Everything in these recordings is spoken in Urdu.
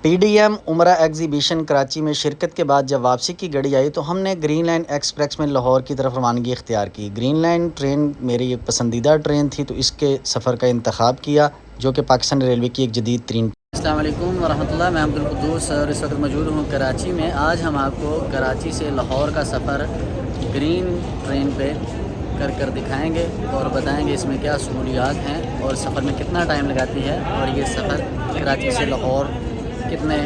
TDM عمرہ ایگزیبیشن کراچی میں شرکت کے بعد جب واپسی کی گھڑی آئی تو ہم نے گرین لائن ایکسپریس میں لاہور کی طرف روانگی اختیار کی۔ گرین لائن ٹرین میری پسندیدہ ٹرین تھی تو اس کے سفر کا انتخاب کیا، جو کہ پاکستان ریلوے کی ایک جدید ترین۔ السلام علیکم ورحمۃ اللہ، میں عبدالقدوس اور اس وقت موجود ہوں کراچی میں۔ آج ہم آپ کو کراچی سے لاہور کا سفر گرین ٹرین پہ کر دکھائیں گے اور بتائیں گے اس میں کیا سہولیات ہیں اور سفر میں کتنا ٹائم لگاتی ہے اور یہ سفر کراچی سے لاہور کتنے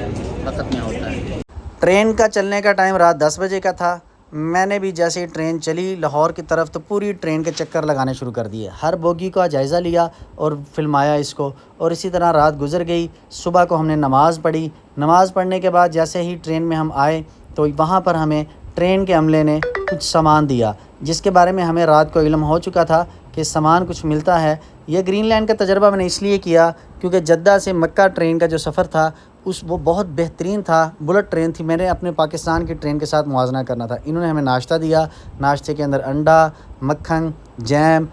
وقت میں ہوتا ہے۔ ٹرین کا چلنے کا ٹائم رات 10 بجے کا تھا۔ میں نے بھی جیسے ہی ٹرین چلی لاہور کی طرف تو پوری ٹرین کے چکر لگانے شروع کر دیے، ہر بوگی کا جائزہ لیا اور فلمایا اس کو، اور اسی طرح رات گزر گئی۔ صبح کو ہم نے نماز پڑھی، نماز پڑھنے کے بعد جیسے ہی ٹرین میں ہم آئے تو وہاں پر ہمیں ٹرین کے عملے نے کچھ سامان دیا، جس کے بارے میں ہمیں رات کو علم ہو چکا تھا کہ سامان کچھ ملتا ہے۔ یہ گرین لائن کا تجربہ میں نے اس لیے کیا کیونکہ جدہ سے مکہ ٹرین کا جو سفر تھا وہ بہت بہترین تھا، بلٹ ٹرین تھی۔ میں نے اپنے پاکستان کی ٹرین کے ساتھ موازنہ کرنا تھا۔ انہوں نے ہمیں ناشتہ دیا، ناشتے کے اندر انڈا، مکھن، جیم،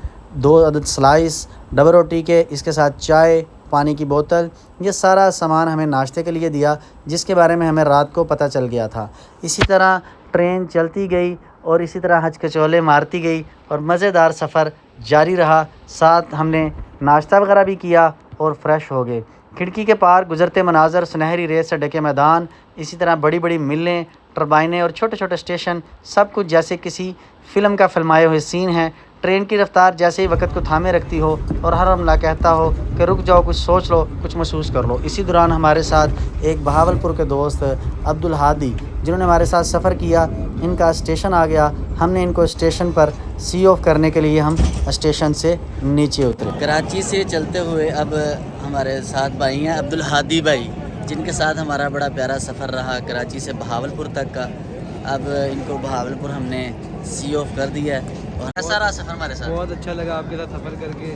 2 عدد سلائس ڈبل روٹی کے، اس کے ساتھ چائے، پانی کی بوتل، یہ سارا سامان ہمیں ناشتے کے لیے دیا، جس کے بارے میں ہمیں رات کو پتہ چل گیا تھا۔ اسی طرح ٹرین چلتی گئی اور اسی طرح ہچکچولے مارتی گئی اور مزیدار سفر جاری رہا۔ ساتھ ہم نے ناشتہ وغیرہ بھی کیا اور فریش ہو گئے۔ کھڑکی کے پار گزرتے مناظر، سنہری ریت سے ڈھکے میدان، اسی طرح بڑی بڑی ملیں، ٹربائنیں اور چھوٹے چھوٹے اسٹیشن، سب کچھ جیسے کسی فلم کا فلمائے ہوئے سین ہیں۔ ٹرین کی رفتار جیسے ہی وقت کو تھامے رکھتی ہو اور ہر عملہ کہتا ہو کہ رک جاؤ، کچھ سوچ لو، کچھ محسوس کر لو۔ اسی دوران ہمارے ساتھ ایک بہاولپور کے دوست عبدالہادی، جنہوں نے ہمارے ساتھ سفر کیا، ان کا اسٹیشن آ گیا۔ ہم نے ان کو اسٹیشن پر سی آف کرنے کے لیے ہم اسٹیشن سے نیچے اترے۔ کراچی سے چلتے ہوئے اب ہمارے ساتھ بھائی ہیں عبدالہادی بھائی، جن کے ساتھ ہمارا بڑا پیارا سفر رہا کراچی سے بہاولپور تک کا۔ اب ان کو بہاولپور ہم نے سی آف کر دیا ہے اور سارا سفر ہمارے ساتھ بہت اچھا لگا آپ کے ساتھ سفر کر کے۔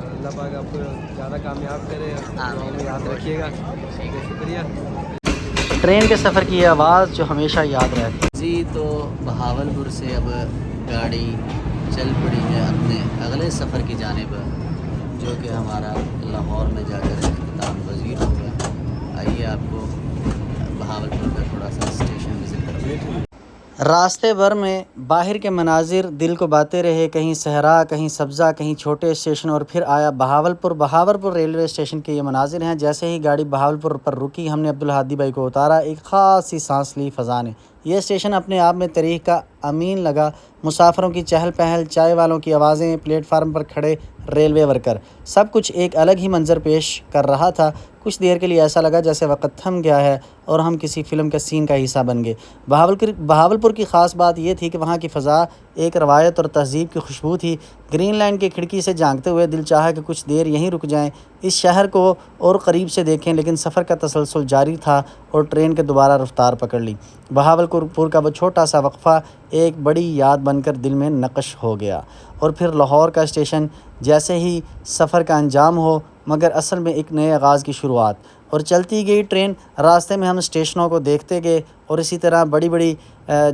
اللہ پاک آپ کو زیادہ کامیاب کرے، یاد رکھیے گا۔ شکریہ۔ ٹرین کے سفر کی آواز جو ہمیشہ یاد رہتی جی۔ تو بہاولپور سے اب گاڑی چل پڑی ہے اپنے اگلے سفر کی جانب، جو کہ ہمارا لاہور میں جا کر اختتام پذیر ہوگا۔ آئیے آپ کو بہاولپور کا تھوڑا سا اسٹیشن وزٹ کرتے۔ راستے بھر میں باہر کے مناظر دل کو باتے رہے، کہیں صحرا، کہیں سبزہ، کہیں چھوٹے اسٹیشن، اور پھر آیا بہاولپور۔ بہاولپور ریلوے اسٹیشن کے یہ مناظر ہیں۔ جیسے ہی گاڑی بہاولپور پر رکی، ہم نے عبدالہادی بھائی کو اتارا، ایک خاص سی سانس لی فضا نے۔ یہ اسٹیشن اپنے آپ میں تاریخ کا امین لگا۔ مسافروں کی چہل پہل، چائے والوں کی آوازیں، پلیٹ فارم پر کھڑے ریلوے ورکر، سب کچھ ایک الگ ہی منظر پیش کر رہا تھا۔ کچھ دیر کے لیے ایسا لگا جیسے وقت تھم گیا ہے اور ہم کسی فلم کے سین کا حصہ بن گئے۔ بہاولپور کی خاص بات یہ تھی کہ وہاں کی فضا ایک روایت اور تہذیب کی خوشبو تھی۔ گرین لائن کی کھڑکی سے جھانکتے ہوئے دل چاہا کہ کچھ دیر یہیں رک جائیں، اس شہر کو اور قریب سے دیکھیں، لیکن سفر کا تسلسل جاری تھا اور ٹرین کے دوبارہ رفتار پکڑ لی۔ بہاولپور کا وہ چھوٹا سا وقفہ ایک بڑی یاد بن کر دل میں نقش ہو گیا، اور پھر لاہور کا اسٹیشن جیسے ہی سفر کا انجام ہو، مگر اصل میں ایک نئے آغاز کی شروعات۔ اور چلتی گئی ٹرین، راستے میں ہم اسٹیشنوں کو دیکھتے گئے اور اسی طرح بڑی بڑی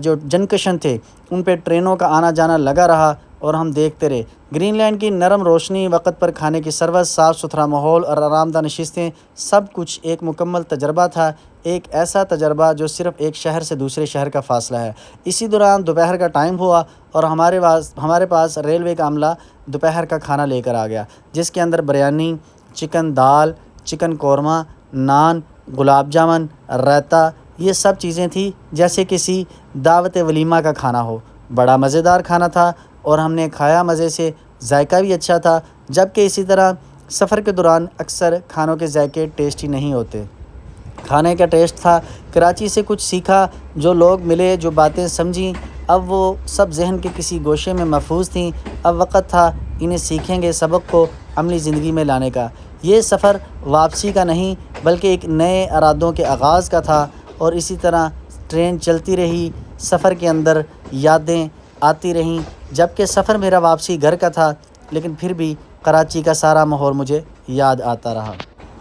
جو جنکشن تھے ان پہ ٹرینوں کا آنا جانا لگا رہا اور ہم دیکھتے رہے۔ گرین لائن کی نرم روشنی، وقت پر کھانے کی سروس، صاف ستھرا ماحول اور آرام دہ نشستیں، سب کچھ ایک مکمل تجربہ تھا۔ ایک ایسا تجربہ جو صرف ایک شہر سے دوسرے شہر کا فاصلہ ہے۔ اسی دوران دوپہر کا ٹائم ہوا اور ہمارے پاس ریلوے کا عملہ دوپہر کا کھانا لے کر آ گیا، جس کے اندر بریانی، چکن دال، چکن قورمہ، نان، گلاب جامن، رائتا، یہ سب چیزیں تھیں جیسے کسی دعوت ولیمہ کا کھانا ہو۔ بڑا مزیدار کھانا تھا اور ہم نے کھایا مزے سے، ذائقہ بھی اچھا تھا، جبکہ اسی طرح سفر کے دوران اکثر کھانوں کے ذائقے ٹیسٹی نہیں ہوتے۔ کھانے کا ٹیسٹ تھا۔ کراچی سے کچھ سیکھا، جو لوگ ملے، جو باتیں سمجھیں، اب وہ سب ذہن کے کسی گوشے میں محفوظ تھیں۔ اب وقت تھا انہیں سیکھیں گے سبق کو عملی زندگی میں لانے کا۔ یہ سفر واپسی کا نہیں بلکہ ایک نئے ارادوں کے آغاز کا تھا، اور اسی طرح ٹرین چلتی رہی، سفر کے اندر یادیں آتی رہیں۔ جبکہ سفر میرا واپسی گھر کا تھا، لیکن پھر بھی کراچی کا سارا ماحول مجھے یاد آتا رہا۔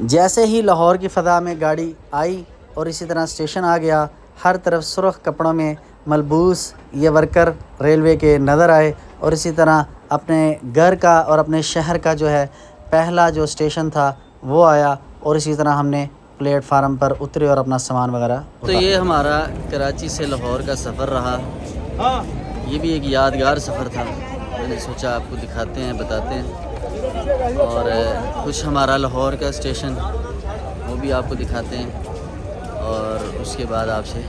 جیسے ہی لاہور کی فضا میں گاڑی آئی اور اسی طرح اسٹیشن آ گیا، ہر طرف سرخ کپڑوں میں ملبوس یہ ورکر ریلوے کے نظر آئے، اور اسی طرح اپنے گھر کا اور اپنے شہر کا جو ہے پہلا جو اسٹیشن تھا وہ آیا، اور اسی طرح ہم نے پلیٹ فارم پر اترے اور اپنا سامان وغیرہ. تو یہ ہمارا کراچی سے لاہور کا سفر رہا. یہ بھی ایک یادگار سفر تھا. میں نے سوچا آپ کو دکھاتے ہیں، بتاتے ہیں، اور کچھ ہمارا لاہور کا اسٹیشن وہ بھی آپ کو دکھاتے ہیں، اور اس کے بعد آپ سے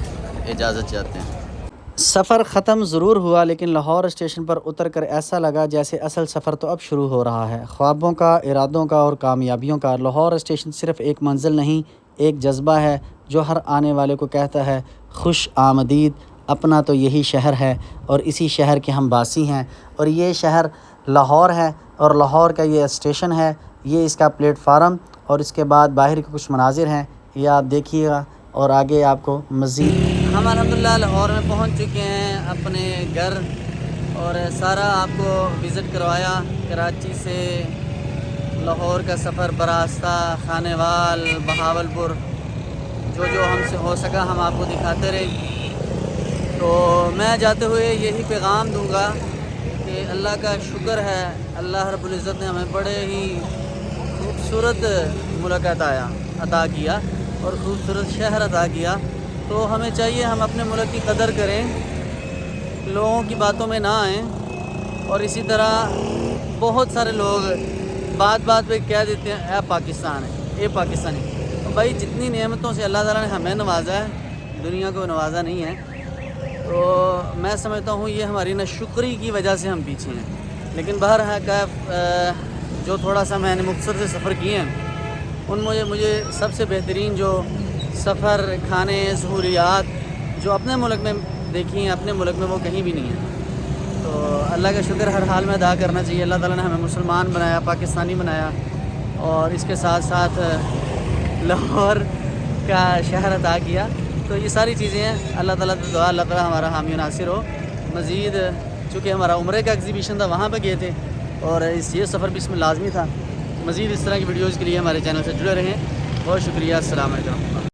اجازت چاہتے ہیں. سفر ختم ضرور ہوا، لیکن لاہور اسٹیشن پر اتر کر ایسا لگا جیسے اصل سفر تو اب شروع ہو رہا ہے. خوابوں کا، ارادوں کا اور کامیابیوں کا. لاہور اسٹیشن صرف ایک منزل نہیں، ایک جذبہ ہے جو ہر آنے والے کو کہتا ہے خوش آمدید. اپنا تو یہی شہر ہے اور اسی شہر کے ہم باسی ہیں، اور یہ شہر لاہور ہے، اور لاہور کا یہ اسٹیشن ہے، یہ اس کا پلیٹ فارم، اور اس کے بعد باہر کے کچھ مناظر ہیں، یہ آپ دیکھیے گا اور آگے آپ کو مزید. ہم الحمدللہ لاہور میں پہنچ چکے ہیں اپنے گھر، اور سارا آپ کو وزٹ کروایا. کراچی سے لاہور کا سفر براستہ خانیوال، بہاولپور، جو ہم سے ہو سکا ہم آپ کو دکھاتے رہے. تو میں جاتے ہوئے یہی پیغام دوں گا کہ اللہ کا شکر ہے، اللہ رب العزت نے ہمیں بڑے ہی خوبصورت ملک عطا کیا اور خوبصورت شہر عطا کیا. تو ہمیں چاہیے ہم اپنے ملک کی قدر کریں، لوگوں کی باتوں میں نہ آئیں. اور اسی طرح بہت سارے لوگ بات پہ کہہ دیتے ہیں اے پاکستان ہے، اے پاکستانی. تو بھائی جتنی نعمتوں سے اللہ تعالیٰ نے ہمیں نوازا ہے، دنیا کو نوازا نہیں ہے. تو میں سمجھتا ہوں یہ ہماری ناشکری کی وجہ سے ہم پیچھے ہیں. لیکن بہرحال جو تھوڑا سا میں نے مختصر سے سفر کیے ہیں، ان مجھے سب سے بہترین جو سفر، کھانے، سہولیات جو اپنے ملک میں دیکھی ہیں، اپنے ملک میں وہ کہیں بھی نہیں ہیں. تو اللہ کا شکر ہر حال میں ادا کرنا چاہیے. اللہ تعالیٰ نے ہمیں مسلمان بنایا، پاکستانی بنایا، اور اس کے ساتھ ساتھ لاہور کا شہر عطا کیا. تو یہ ساری چیزیں ہیں. اللہ تعالیٰ سے دعا اللہ تعالیٰ ہمارا حامی و ناصر ہو. مزید چونکہ ہمارا عمرے کا ایگزیبیشن تھا، وہاں پہ گئے تھے، اور یہ سفر بھی اس میں لازمی تھا. مزید اس طرح کی ویڈیوز کے لیے ہمارے چینل سے جڑے رہیں. بہت شکریہ. السلام علیکم.